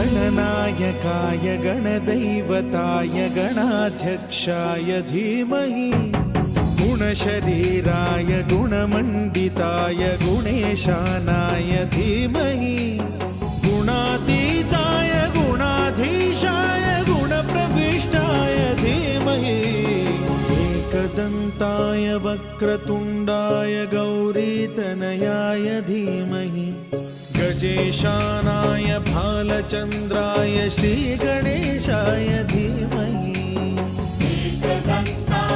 गणनायकाय गणदैवताय गणाध्यक्षाय धीमहि गुणशरीराय गुणमण्डिताय गुणेशानाय धीमहि गुणातीताय गुणाधीशाय गुणप्रविष्टाय धीमहि एकदन्ताय वक्रतुण्डाय गौरीतनयाय धीमहि गजेशानाय भालचन्द्राय श्रीगणेशाय धीमहि एकदन्ताय